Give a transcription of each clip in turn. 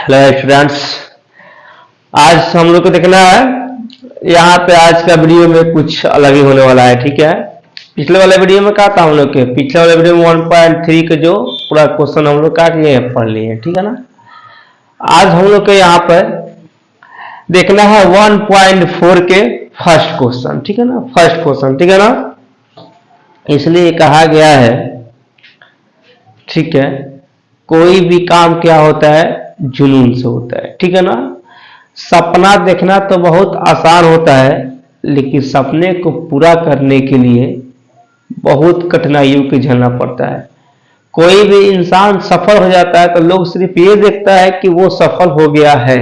Hello students. आज हम लोग को देखना है यहाँ पे आज का वीडियो में कुछ अलग ही होने वाला है। ठीक है, पिछले वाले वीडियो में कहा था हम लोग के पिछले वाले वीडियो में 1.3 के जो पूरा क्वेश्चन हम लोग काट लिए पढ़ लिए, ठीक है ना। आज हम लोग के यहाँ पर देखना है 1.4 के फर्स्ट क्वेश्चन, ठीक है ना। फर्स्ट क्वेश्चन, ठीक है ना, इसलिए कहा गया है, ठीक है, कोई भी काम क्या होता है, जुनून से होता है, ठीक है ना। सपना देखना तो बहुत आसान होता है, लेकिन सपने को पूरा करने के लिए बहुत कठिनाइयों को झेलना पड़ता है। कोई भी इंसान सफल हो जाता है तो लोग सिर्फ ये देखता है कि वो सफल हो गया है,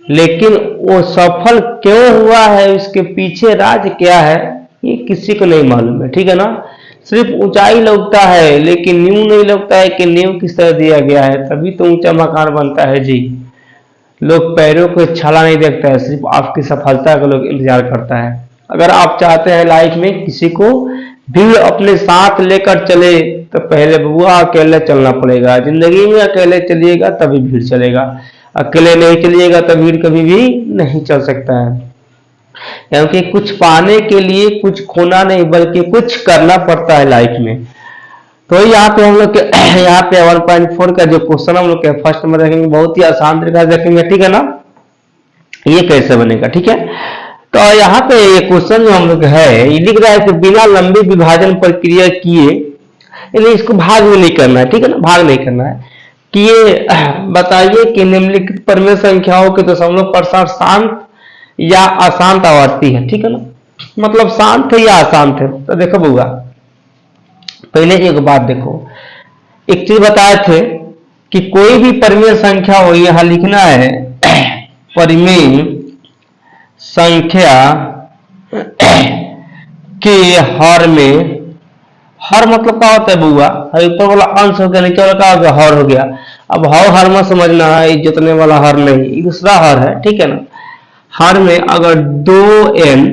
लेकिन वो सफल क्यों हुआ है, उसके पीछे राज क्या है, ये किसी को नहीं मालूम है, ठीक है ना। सिर्फ ऊंचाई लगता है, लेकिन नींव नहीं लगता है कि नींव किस तरह दिया गया है, तभी तो ऊंचा मकान बनता है जी। लोग पैरों को छाला नहीं देखता है, सिर्फ आपकी सफलता का लोग इंतजार करता है। अगर आप चाहते हैं लाइफ में किसी को भी अपने साथ लेकर चले तो पहले बुआ अकेले चलना पड़ेगा। जिंदगी में अकेले चलिएगा तभी भीड़ चलेगा, अकेले नहीं चलिएगा तो भीड़ कभी भी नहीं चल सकता है। क्योंकि कुछ पाने के लिए कुछ खोना नहीं बल्कि कुछ करना पड़ता है लाइफ में। तो यहाँ पे हम लोग यहाँ पे 1.4 का जो क्वेश्चन हम लोग के फर्स्ट में देखेंगे, बहुत ही आसान तरीका से देखेंगे, ठीक है ना। ये कैसे बनेगा, ठीक है। तो यहाँ पे ये क्वेश्चन जो हम लोग है ये लिख रहा है कि बिना लंबी विभाजन प्रक्रिया किए, यानी इसको भाग में नहीं करना है, ठीक है ना, भाग नहीं करना है कि ये बताइए कि निम्नलिखित परिमेय संख्याओं के दशमलव प्रसार शांत या अशांत आवर्ती है, ठीक है ना। मतलब शांत है या अशांत है। तो देखो बुआ, पहले एक बात देखो, एक चीज बताए थे कि कोई भी परिमेय संख्या हो, यहां लिखना है परिमेय संख्या के हर में, हर मतलब क्या होता है बुआ, ऊपर वाला अंश हो गया, नीचे वाला क्या हो गया, हर हो गया। अब हर में समझना है, जितने वाला हर नहीं, दूसरा हर है, ठीक है ना। हर में अगर 2n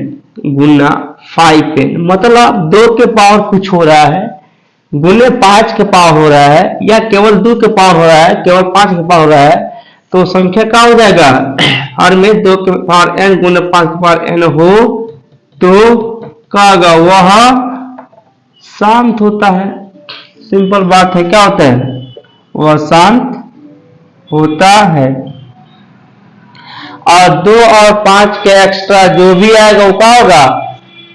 गुना 5n, मतलब 2 के पावर कुछ हो रहा है गुने 5 के पावर हो रहा है, या केवल 2 के पावर हो रहा है, केवल 5 के पावर हो रहा है, तो संख्या क्या हो जाएगा, हर में 2 के पावर n गुने 5 के पावर n हो तो क्या होगा, वह शांत होता है। सिंपल बात है, क्या होता है, वह शांत होता है। और 2 और 5 के एक्स्ट्रा जो भी आएगा वो क्या होगा,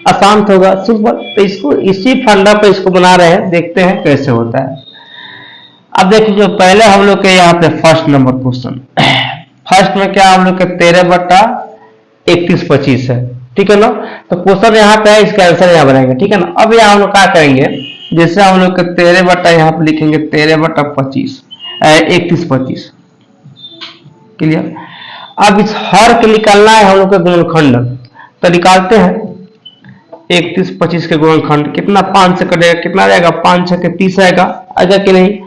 अशांत होगा। सिंपल। तो इसको इसी फंडा पे इसको बना रहे हैं, देखते हैं कैसे होता है। अब देखिए, जो पहले हम लोग के यहाँ पे फर्स्ट नंबर क्वेश्चन, फर्स्ट में क्या हम लोग के 13/3125 है, ठीक है ना। तो क्वेश्चन यहाँ पे है, इसका आंसर यहाँ बनाएंगे, ठीक है ना। अब यहाँ हम लोग क्या करेंगे, जैसे हम लोग के 13 यहाँ पे लिखेंगे 13/25 3125, क्लियर। अब इस हर के निकालना है हम लोग का गुणनखंड, तो निकालते हैं। 3125 के गुणनखंड कितना, 5 से कटेगा, कितना जाएगा, 5 6 के 30 आएगा, आएगा कि नहीं।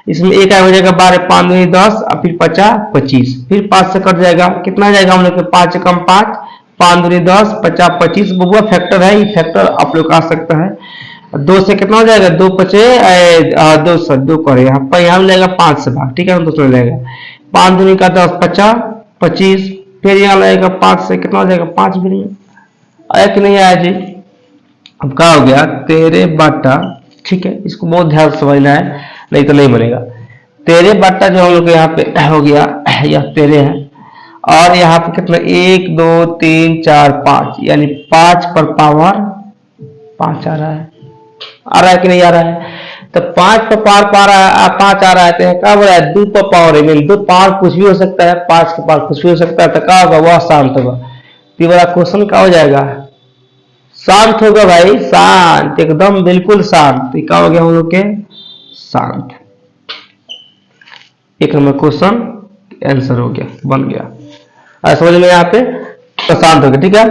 इसमें एक हो जाएगा 12, 5 दूनी 10, और फिर 50 25, फिर 5 से कट जाएगा, कितना जाएगा हम लोग के 5 कम 5, 5 दूनी 10, 50 25। बबुआ फैक्टर है, ये फैक्टर आप लोग आ सकता है। 2 से कितना हो जाएगा, 2 5 2 करे, यहाँ पर यहाँ मिलेगा 5 से भाग, ठीक है ना, दूसरा मिलेगा 5 दूनी का 10 50 25, फिर यहाँ लगेगा 5 से कितना हो जाएगा, 5 फिर में आया कि नहीं आया जी। अब क्या हो गया, 13 ठीक है, इसको बहुत ध्यान से समझना है, नहीं तो नहीं बनेगा। 13 जो हम लोग यहाँ पे हो गया, यह 13 है, और यहाँ पे कितना 1 2 3 4 5, यानी 5 पर पावर 5 आ रहा है कि नहीं आ रहा है। तो 5 पर पावर 5 आ रहा है, तो क्या बोल रहा है, 2 पर पावर है, मीन 2 पावर कुछ भी हो सकता है, 5 के पावर कुछ भी हो सकता है, तो क्या होगा, वह शांत होगा। तो वाला क्वेश्चन क्या हो जाएगा, शांत होगा भाई, शांत, एकदम बिल्कुल शांत। क्या हो गया हम लोग के, शांत। एक नंबर क्वेश्चन आंसर हो गया, बन गया, समझ में यहाँ पे, तो शांत हो गया, ठीक है।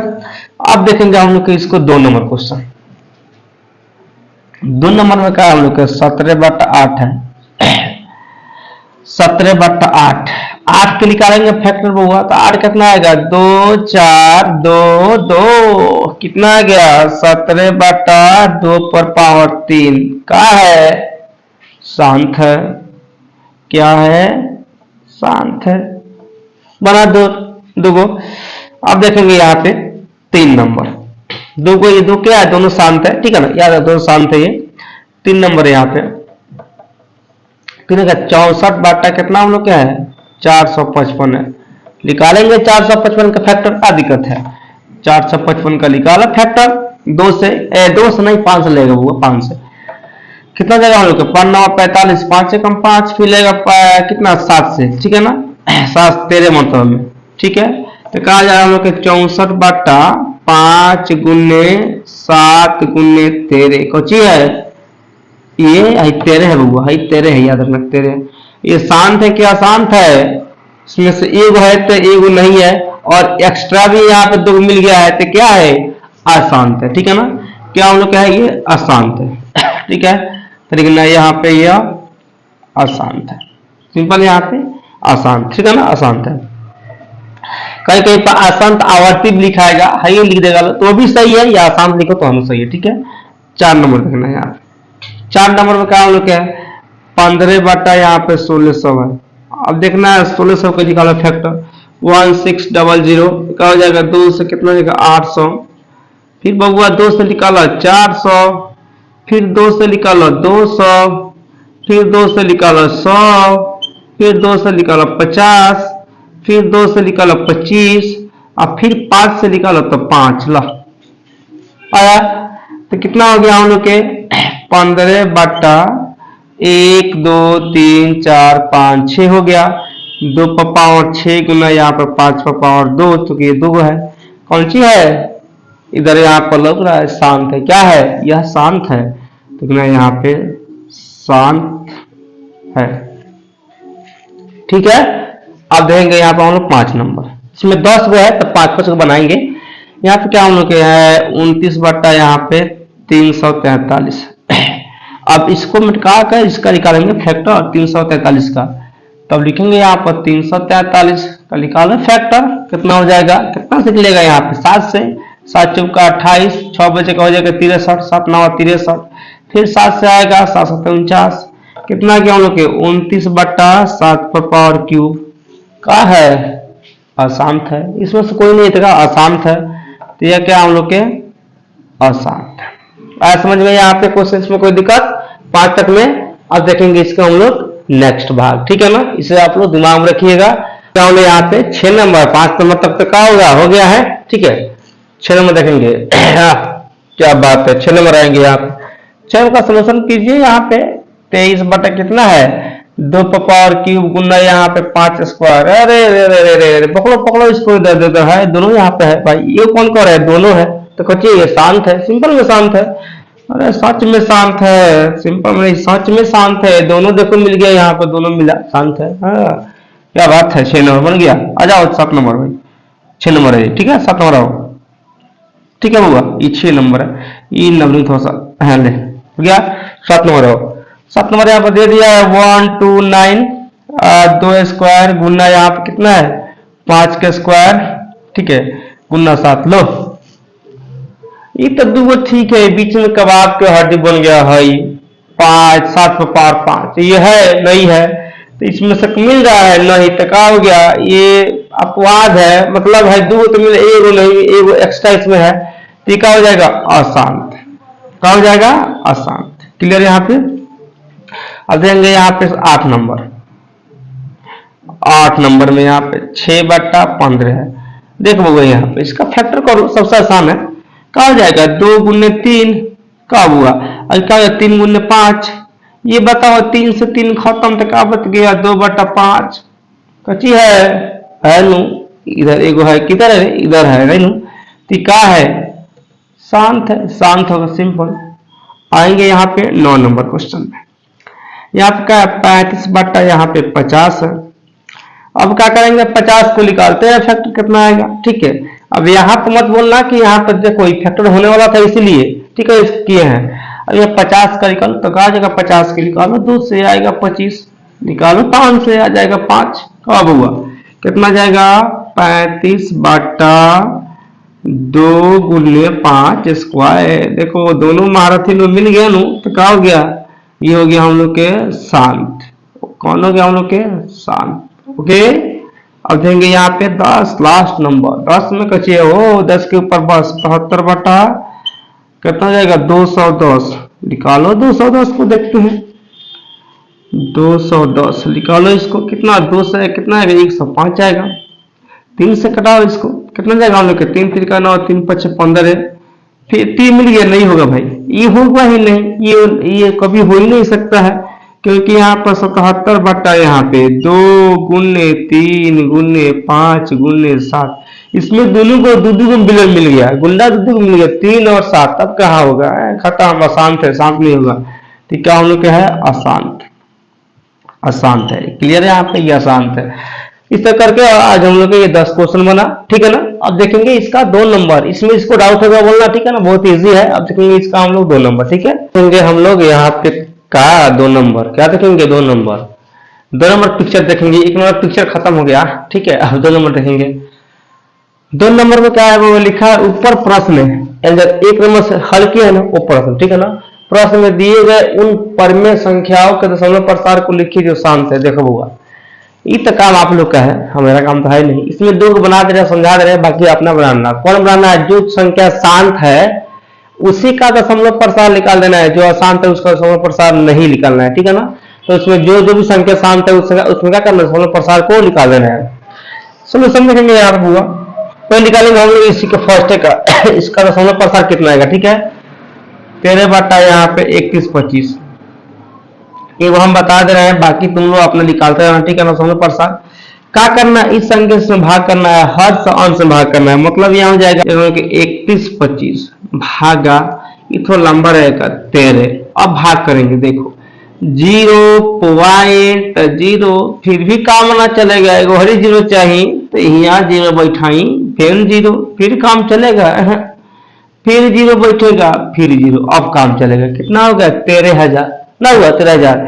अब देखेंगे हम लोग के इसको 2 नंबर क्वेश्चन। 2 नंबर में क्या हम लोग के 17/8 है, 17/8, 8 के निकालेंगे फैक्टर में हुआ तो 8 कितना आएगा, 2 4 2 2, कितना आ गया, 17/2 पर पावर 3, क्या है, शांत है, क्या है, शांत है, बना दो दो को। अब देखेंगे यहाँ पे 3 नंबर, दो को ये दो क्या है, दोनों शांत है, ठीक है ना, याद है दोनों शांत है। ये 3 नंबर है यहाँ पे, 3 का 64 बाटा कितना हम लोग क्या है 455 है। निकालेंगे 455 का फैक्टर, क्या दिक्कत है, 455 का निकाला फैक्टर, 2 से नहीं 5 से लेगा वो, 5 से कितना जाएगा हम लोग का 5 9 45, 5 से कम 5, फिर लेगा कितना 7 से, ठीक है ना 7 13 मतलब में, ठीक है। तो कहा जाएगा हम लोग के 64 बाटा 5 गुने 7 गुने 13 कौची है, ये 13 है बउआ, 13 है, याद रखना 13। ये शांत है क्या अशांत है, इसमें से एगो है तो एगो नहीं है, और एक्स्ट्रा भी यहाँ पे 2 मिल गया है तो क्या है अशांत है, ठीक है ना। क्या हम लोग क्या है, ये अशांत है, ठीक है। तो लिखना यहाँ पे यह अशांत है, सिंपल यहाँ पे अशांत, ठीक है ना, अशांत है। कहीं कहीं पर अशांत आवर्ती भी लिखाएगा, है ये लिख देगा तो भी सही है, या अशांत लिखो तो हम सही है, ठीक है। 4 नंबर देखना है यहाँ, 4 नंबर में क्या हम लोग क्या है 15 बटा यहाँ पे 1600 है। अब देखना है 1600 को निकालो फैक्टर, 1600 क्या हो जाएगा, 2 से कितना हो जाएगा 800, फिर बबुआ 2 से निकालो 400, फिर 2 से निकालो 200, फिर 2 से निकालो 100, फिर 2 से निकालो 50, फिर 2 से निकालो 25, और फिर 5 से निकालो तो 5 ला आया। तो कितना हो गया हम लोग के 15 बटा 1 2 3 4 5 6 हो गया, 2 पर पावर 6 गुना यहाँ पर 5 पर पावर 2, तो ये 2 है, कौन सी है इधर यहाँ पर लग रहा है शांत है, क्या है यह शांत है, तो यहाँ पे शांत है, ठीक है। अब देखेंगे यहाँ पर हम लोग 5 नंबर, इसमें 10 गो है तो 5 को बनाएंगे। यहाँ पे क्या हम लोग के है 29 बट्टा यहाँ पे 343। अब इसको मिटा कर इसका निकालेंगे फैक्टर 343 का, तब लिखेंगे यहाँ पर 343 का निकालो फैक्टर, कितना हो जाएगा, कितना से निकलेगा यहाँ पे 7 से, 7 चौका 28, 6 बजे का हो जाएगा 63, 7 9 63, फिर 7 से आएगा 7 7 49, कितना क्या हम लोग के 29 बट्टा 7 पर पावर क्यूब का है अशांत है, इसमें से कोई नहीं था अशांत है, तो यह क्या हम लोग के अशांत है। आया समझ में यहाँ पे क्वेश्चन में कोई दिक्कत 5 तक में। अब देखेंगे इसका हम लोग नेक्स्ट भाग, ठीक है ना, इसे आप लोग दिमाग में रखिएगा। यहाँ पे 6 नंबर 5 नंबर तक तो क्या होगा हो गया है, ठीक है। 6 नंबर देखेंगे क्या बात है, 6 नंबर आएंगे यहाँ पे, 6 का सलूशन कीजिए। यहाँ पे 23 बटा कितना है 2 पर पावर क्यूब गुना यहाँ पे 5 स्क्वायर, अरे रे रे रे रे पकड़ो पकड़ो इसको, इधर इधर है दोनों यहाँ पे है भाई, ये कौन कर रहा है दोनों है, तो कचिए ये शांत है, सिंपल में शांत है, अरे सच में शांत है, सिंपल में सच में शांत है, दोनों देखो मिल गया यहाँ पर, दोनों मिला शांत है, हाँ क्या बात है। 6 नंबर बन गया, आ जाओ 7 नंबर भाई, 6 नंबर है ठीक है, 7 नंबर आओ, ठीक है बुआ ये 6 नंबर है, ये नंबर थोड़ा सा हाँ ले हो गया। 7 नंबर आओ, 7 नंबर यहाँ पर दे दिया है 129 2 स्क्वायर गुना यहाँ पे कितना है 5 का स्क्वायर, ठीक है, गुना 7 लो, ये तो दो ठीक है, बीच में कबाब के हड्डी बन गया है 5 7 पर पावर 5, ये है नहीं है, तो इसमें शक मिल रहा है नहीं, तो क्या हो गया ये अपवाद है, मतलब है दो तो मिले एगो नहीं, एगो एक्स्ट्रा इसमें है, तो क्या हो जाएगा अशांत, क्या हो जाएगा अशांत, क्लियर यहाँ पे। अब देंगे यहाँ पे 8 नंबर, 8 नंबर में यहाँ पे 6 बट्टा 15 है, देखो यहाँ पे इसका फैक्टर करो, सबसे आसान है, क्या हो जाएगा 2 गुने 3 क्या हुआ, और क्या 3 गुने 5, ये बताओ 3 से 3 खत्म तो क्या बच गया 2 बटा 5, कच्ची है नु, इधर एगो है किधर है इधर है नहीं नु, तो क्या है शांत है, शांत होगा सिंपल। आएंगे यहाँ पे 9 नंबर क्वेश्चन में, यहाँ पे क्या है 35 बट्टा यहाँ पे 50 है। अब क्या करेंगे 50 को निकालते हैं फैक्टर कितना आएगा, ठीक है। अब यहाँ पर मत बोलना कि यहाँ पर देखो फैक्टर होने वाला था इसीलिए, ठीक है किए हैं। अब ये 50 का निकालो तो कहा जाएगा 50 के निकालो 2 से आएगा 25, निकालो 5 से आ जाएगा 5, कब हुआ कितना जाएगा 35 बट्टा 2 गुने 5 स्क्वायर, देखो दोनों महारथी लोग मिल गया नु, तो क्या हो गया ये हो गया हम लोग के शांत, कौन हो गया हम लोग के शांत, ओके। अब देंगे यहाँ पे 10 लास्ट नंबर, 10 में कचिए हो 10 के ऊपर बस 73 बटा कितना हो जाएगा 210। निकालो 210 को, देखते हैं 210 निकालो इसको, कितना 2 से कितना आएगा 105 आएगा। 3 से कटाओ इसको, कितना जाएगा हम लोग के 3 3 का 9, 3 5 15 है, फिर 3 मिल गया। नहीं होगा भाई, ये होगा ही नहीं, ये कभी हो ही नहीं सकता है, क्योंकि यहाँ पर 77 बटा यहाँ पे 2 गुने 3 गुने 5 गुने 7, इसमें दोनों को दूध को मिल गया, गुंडा दूध को मिल गया 3 और 7, तब कहाँ होगा, खत्म, अशांत है, शांत नहीं होगा। तो क्या हम लोग क्या है, अशांत, अशांत है। क्लियर है, यहाँ पे ये अशांत है। इस तरह करके आज हम लोग ये 10 क्वेश्चन बना, ठीक है ना। अब देखेंगे इसका 2 नंबर, इसमें इसको डाउट होगा बोलना, ठीक है ना, बहुत इजी है। अब देखेंगे इसका हम लोग 2 नंबर, ठीक है। देखेंगे हम लोग यहाँ पे का 2 नंबर, क्या देखेंगे 2 नंबर, 2 नंबर पिक्चर देखेंगे। 1 नंबर पिक्चर खत्म हो गया, ठीक है। अब 2 नंबर देखेंगे। 2 नंबर में क्या है, वो लिखा है ऊपर प्रश्न है, 1 नंबर से हल किया है ना वो प्रश्न, ठीक है ना। प्रश्न में दिए गए उन परमेय संख्याओं के दशमलव प्रसार को लिखिए जो शांत है। देखो हुआ, ये तो काम आप लोग का है, हमारा काम तो है नहीं। इसमें 2 को बना दे रहे, समझा दे रहे, बाकी अपना बनाना। कौन बनाना है, जो संख्या शांत है उसी का दशमलव प्रसार निकाल देना है, जो अशांत है उसका दशमलव प्रसार नहीं निकालना है, ठीक है ना। तो इसमें जो जो भी संख्या शांत है उसमें क्या करना है, दशमलव प्रसार को निकाल देना है। सोल्यूशन देखेंगे यार हुआ, तो निकालेंगे हम लोग इसी के फर्स्ट का इसका दशमलव प्रसार कितना आएगा, ठीक है। 13 बटा यहाँ पे 31 25, ये वो हम बता दे रहे हैं, बाकी तुम लोग अपना निकालते रहना, ठीक है ना। दशमलव प्रसार क्या करना है, इस संख्या से भाग करना है, हर अंश से भाग करना है, मतलब यहाँ हो जाएगा 31 25 भागा, ये थोड़ा लंबा रहेगा 13। अब भाग करेंगे, देखो 0.0, फिर भी काम ना चलेगा, एगो हरी 0 चाहिए, तो यहाँ 0 बैठाई, फिर 0, फिर काम चलेगा, फिर 0 बैठेगा, फिर 0, अब काम चलेगा। कितना हो गया 13,000 ना हुआ 13,000।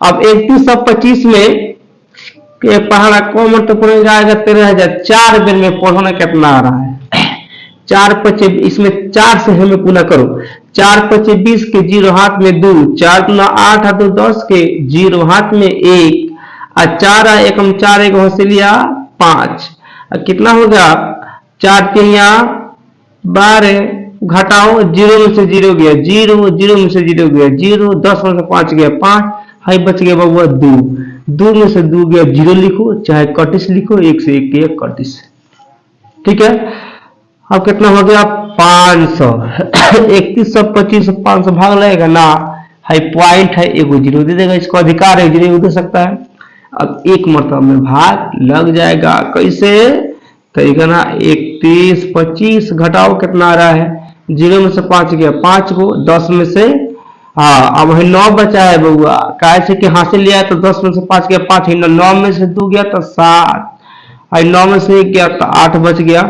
अब 3125 में पढ़ना कौन महत्वपूर्ण आएगा 13,000, 4 बेर में पढ़ना कितना आ रहा है 4 5, इसमें 4 से हमें गुना करो, 4 5 20 के 0 हाथ में 2, 4 गुना 8 2 10 के 0 हाथ में 1, और 4 1 4 1 हौसलिया 5, कितना हो गया 4 3 12, घटाओ 0 में से 0 गया 0, 0 में से 0 गया 0, 10 में से 5 गया 5, हाई बच गया बाबू 2, 2 में से 2 गया 0 लिखो, चाहे कटिस लिखो, 1 से 1 गया कटिस, ठीक है। अब कितना हो गया 500 3125 500 भाग लगेगा ना, हाई पॉइंट है, एगो 0 दे देगा, इसको अधिकार है 0 दे सकता है। अब एक मतलब में भाग लग जाएगा, कैसे तो ना 31 25 घटाओ कितना आ रहा है, 0 में से 5 गया 5 को, 10 में से हाँ अब 9 बचा है बउआ, कैसे कि हासिल लिया तो 10 में से 5 गया 5, 9 में से 2 गया तो 7, 9 में से 1 गया तो 8 बच गया,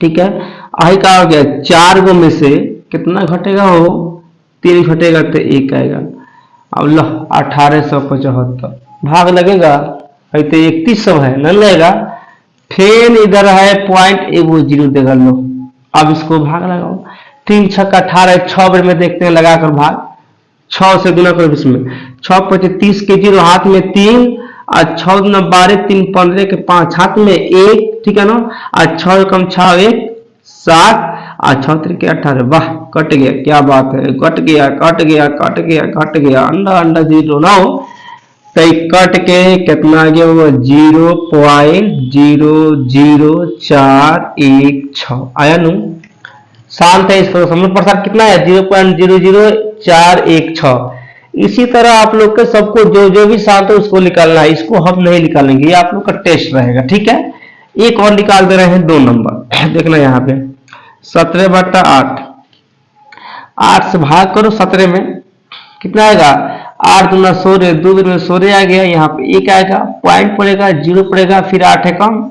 ठीक है। आई का हो गया 4 गो में से कितना घटेगा, हो 3 घटेगा तो 1 आएगा। अब लो 1875 भाग लगेगा, तो 3100 है न लगेगा, फिर इधर है पॉइंट, एगो 0 देगा, लो अब इसको भाग लगाओ, 3 6 18, 6 बार में देखते हैं लगाकर भाग, 6 से गुना करो इसमें, 6 5 30 के 0 हाथ में 3, और 6 गुना 12 3 15 के 5 हाथ में 1, ठीक है ना, और 6 कम 6 1 7, और 6 3 के 18, वाह कट गया, क्या बात है, कट गया कट गया कट गया कट गया, अंडा अंडा 0 ना हो तो कट के कितना आ गया, 0.00416 आया नु, शांत है। इसका दशमलव प्रसार कितना है 0.00416। इसी तरह आप लोग के सबको जो जो भी शांत है उसको निकालना है, इसको हम नहीं निकालेंगे, ये आप लोग का टेस्ट रहेगा, ठीक है। एक और निकाल दे रहे हैं 2 नंबर, देखना यहाँ पे 17 बटा 8, 8 से भाग करो 17 में, कितना आएगा 8 दूना 16, 2 में 16 आ गया, यहाँ पे 1 आएगा, पॉइंट पड़ेगा 0 पड़ेगा, फिर 8 है कम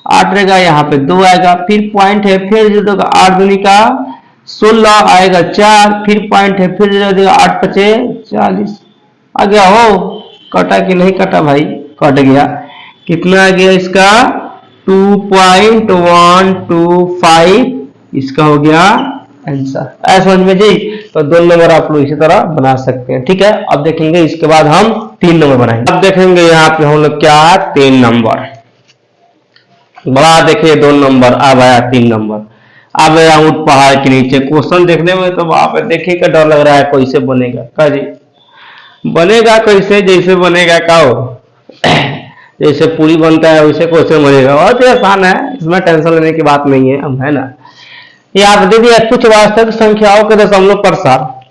8 रहेगा, यहाँ पे 2 आएगा, फिर पॉइंट है, फिर 0 का 8 दूनी का 16 आएगा 4, फिर पॉइंट है, फिर 0 देगा 8 5 40 आ गया। हो कटा कि नहीं कटा भाई, कट गया, कितना आ गया इसका 2.125, इसका हो गया आंसर। ऐसा समझ में जी, तो 2 नंबर आप लोग इसी तरह बना सकते हैं, ठीक है। अब देखेंगे इसके बाद हम 3 नंबर बनाएंगे। अब देखेंगे यहाँ पे हम लोग क्या है 3 नंबर, बड़ा देखिए 2 नंबर, अब आया 3 नंबर। अब आया ऊंट पहाड़ के नीचे। क्वेश्चन देखने में तो वहां पे देखिए का डर लग रहा है, कैसे बनेगा का जी, बनेगा कैसे, जैसे बनेगा का हो जैसे पूरी बनता है वैसे क्वेश्चन बनेगा। बहुत ही आसान है, इसमें टेंशन लेने की बात नहीं है, हम है ना। ये आप दे दिया कुछ वास्तविक संख्याओं के दशमलव प्रसार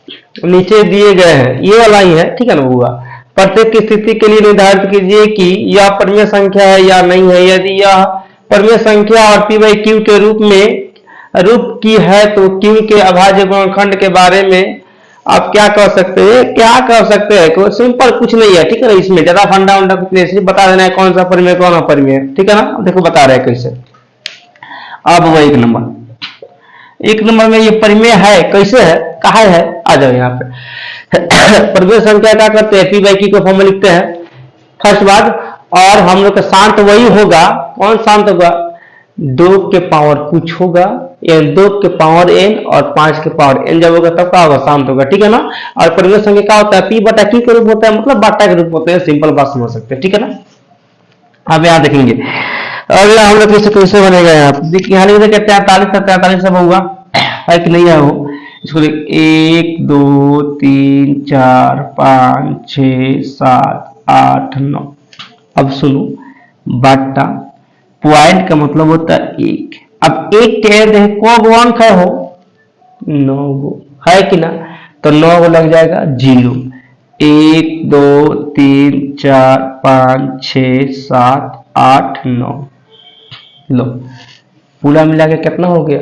नीचे दिए गए हैं, ये वाला ही है, ठीक है ना हुआ। प्रत्येक स्थिति के लिए निर्धारित कीजिए कि यह परिमेय संख्या है या नहीं है। यदि यह परिमेय संख्या और पी बाई क्यू के रूप की है तो क्यू के अभाज्य गुणनखंड के बारे में आप क्या कर सकते हैं, क्या कर सकते हैं, कोई सिंपल कुछ नहीं है, ठीक है ना। इसमें ज्यादा फंडा उंडा कुछ नहीं, सिर्फ बता देना है कौन सा परिमेय कौन सा परिमेय, ठीक है ना। देखो बता रहे हैं कैसे। अब वो 1 नंबर में ये परिमेय है, कैसे है, कहा है, आ जाओ यहाँ पे परिमेय संख्या क्या करते हैं, पी बाई क्यू के फॉर्म में लिखते हैं फर्स्ट बात। और हम लोग का शांत वही होगा, कौन शांत होगा, 2 के पावर कुछ होगा, या 2 के पावर n और 5 के पावर n जब होगा तब क्या होगा, शांत होगा, ठीक है ना। और परिमेय संख्या क्या होता है, पी बटा क्यू के रूप होता है, मतलब बाटा के रूप होते हैं, सिंपल बात समझ सकते हैं, ठीक है ना। अब यहाँ देखेंगे अगला हम लोग कैसे बनेगा, यहाँ यहाँ लिख देंगे 43 सब होगा, है कि नहीं है वो। इसको 1 2 3 4 5 6 7 8 9। अब सुनो, बाटा पॉइंट का मतलब होता है 1। अब 1 के देख को अंक है हो 9 गो, है कि ना, तो 9 को लग जाएगा 0। 1 2 3 4 5 6 7 8 9, लो पूरा मिला के कितना हो गया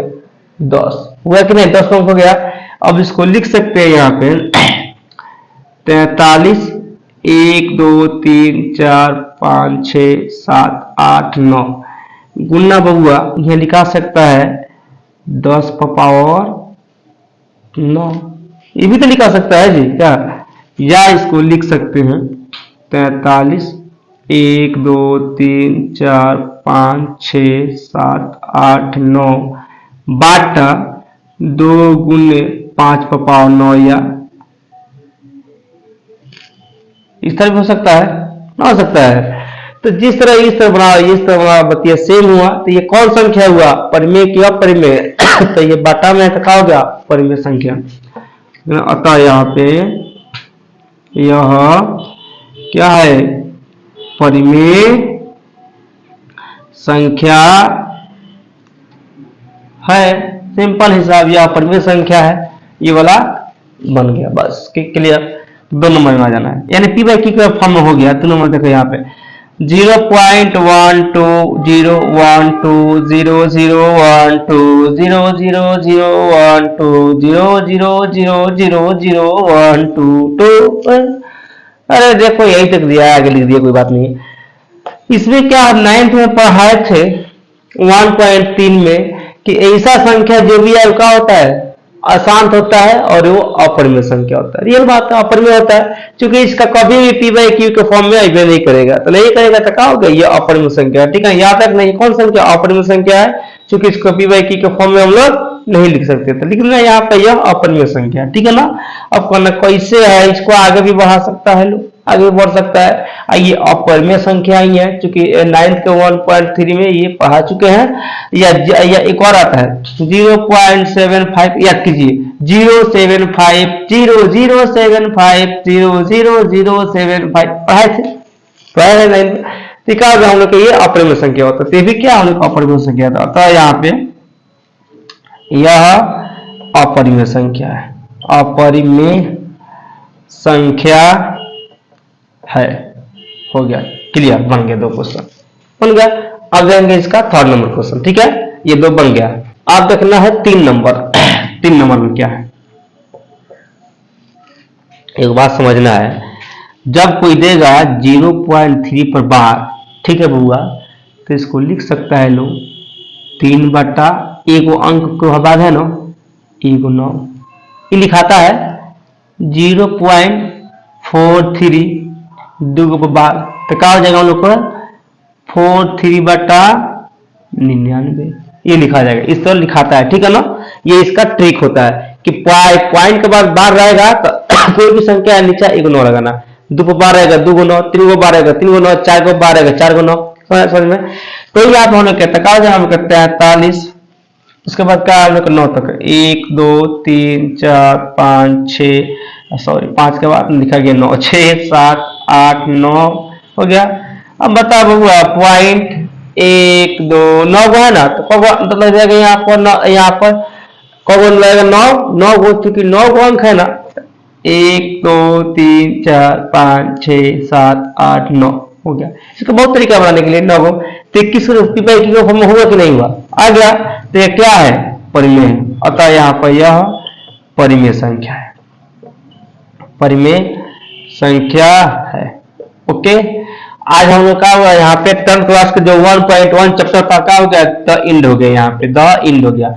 10 हुआ कि नहीं, 10 अंक हो गया। अब इसको लिख सकते हैं यहाँ पे 43 1 2 3 4 5 6 7 8 9 गुना बउआ यह लिखा सकता है 10 पावर 9, ये भी तो लिखा सकता है जी क्या, या इसको लिख सकते हैं 43 1 2 3 4 5 6 7 8 9 बाटा 2 गुने 5 पावर 9, या इस तरह भी हो सकता है ना, हो सकता है। तो जिस तरह इस तरह बना, इस तरह बना, बतिया सेम हुआ। तो ये कौन संख्या हुआ, परिमेय की अपरिमेय तो ये बाटा में तो क्या हो गया, परिमेय संख्या। अतः यहाँ पे यह क्या है, परिमेय संख्या है, सिंपल हिसाब, यह परिमेय संख्या है, ये वाला बन गया, बस क्लियर। 2 नंबर में आ जाना है, यानी पी बाई क्यू का फॉर्म में हो गया। 2 नंबर देखो यहाँ पे 0.12 0 1 2 0 0 1 2 0 0 0 1 2 0 0 0 0 0 1 2 2। अरे देखो यही तक दिया, आगे लिख दिया, कोई बात नहीं। इसमें क्या 9th में पढ़ाए थे 1.3 में कि ऐसा संख्या जो भी है क्या होता है, अशांत होता है और वो अपरिमेय संख्या होता है। रियल बात है, अपरिमेय होता है, क्योंकि इसका कभी भी पी बाई क्यू के फॉर्म में अभिनय नहीं करेगा, तो नहीं करेगा तो क्या होगा, ये अपरिमेय संख्या है, ठीक है। यहाँ तक नहीं, कौन संख्या, अपरिमेय संख्या है, क्योंकि इसको पी बाई क्यू के फॉर्म में हम लोग नहीं लिख सकते, तो लिख लेना यहाँ पे यह अपरिमेय संख्या, ठीक है ना। अब कहना कैसे है, इसको आगे भी बढ़ा सकता है, लोग आगे भी बढ़ सकता है। ये अपरिमेय संख्या ही है, क्योंकि 9th के 1.3 में ये पढ़ा चुके हैं। या एक और आता है 0.75, याद कीजिए 075 00750 00075 पढ़ाए थे, पढ़ाए थे 9th में। ठीक है, हम लोग ये अपरिमेय संख्या होता है, तो भी क्या हम लोग अपरिमेय संख्या था, तो यहाँ पे यह अपरिमेय संख्या है, अपरिमेय संख्या है। हो गया, क्लियर, बन गया 2 क्वेश्चन बन गया। अब देंगे इसका 3rd नंबर क्वेश्चन, ठीक है, ये 2 बन गया। अब देखना है 3 नंबर 3 नंबर में क्या है, एक बात समझना है, जब कोई देगा 0.3 पर बार, ठीक है बुआ, तो इसको लिख सकता है लोग 3 बटा एगो अंक को बाद है ना, एगो 9, ये लिखाता है 0.43 2 को बार, तो क्या हो जाएगा हम लोग को 43 बटा 99, ये लिखा जाएगा, इस तरह लिखाता है, ठीक है ना। ये इसका ट्रिक होता है कि पॉइंट के बाद बार रहेगा तो कोई भी संख्या नीचे एगो 9 लगाना, 2 को 12 रहेगा 2 को 9, 3 को 12 रहेगा 3 को 9, 4 को 12 रहेगा 4 को 9, समझ में। तो यहाँ पे हम लोग कहते हैं हम करते हैं 43, उसके बाद क्या हम लोग 9 तक 1 2 3 4 5 6 सॉरी 5 के बाद लिखा गया 9, 6 7 8 9 हो गया। अब बता बबुआ पॉइंट 1 2 9 को है ना, तो कब लग जाएगा यहाँ पर कब लगेगा 9 को, चूंकि 9 को अंक है ना, 1 2 3 4 5 6 7 8 9 हो गया। इसका बहुत तरीका बनाने के लिए 9 को, तो 21 को फॉर्म में हुआ कि नहीं हुआ, आ गया। तो ये क्या है, परिमेय है, अतः यहाँ पर यह परिमेय संख्या है, परिमेय संख्या है। ओके, आज हम लोग का हुआ यहाँ पे 10th क्लास का जो 1.1 चैप्टर था क्या हो गया, द एंड हो गया, यहाँ पे द एंड हो गया।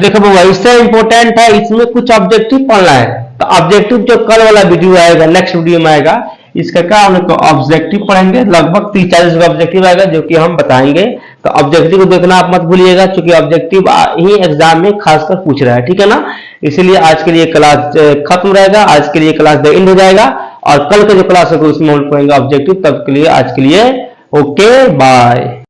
देखो बाबा इससे इंपॉर्टेंट है, इसमें कुछ ऑब्जेक्टिव पढ़ना है। तो ऑब्जेक्टिव जो कल वाला वीडियो आएगा, नेक्स्ट वीडियो में आएगा, इसका क्या हम लोग ऑब्जेक्टिव पढ़ेंगे, लगभग 30-40 का ऑब्जेक्टिव आएगा जो कि हम बताएंगे। तो ऑब्जेक्टिव को देखना आप मत भूलिएगा, क्योंकि ऑब्जेक्टिव ही एग्जाम में खासकर पूछ रहा है, ठीक है ना। इसीलिए आज के लिए क्लास खत्म रहेगा, आज के लिए क्लास द एंड हो जाएगा, और कल का जो क्लास होगा उसमें हम पढ़ेंगे ऑब्जेक्टिव। तब के लिए आज के लिए ओके बाय।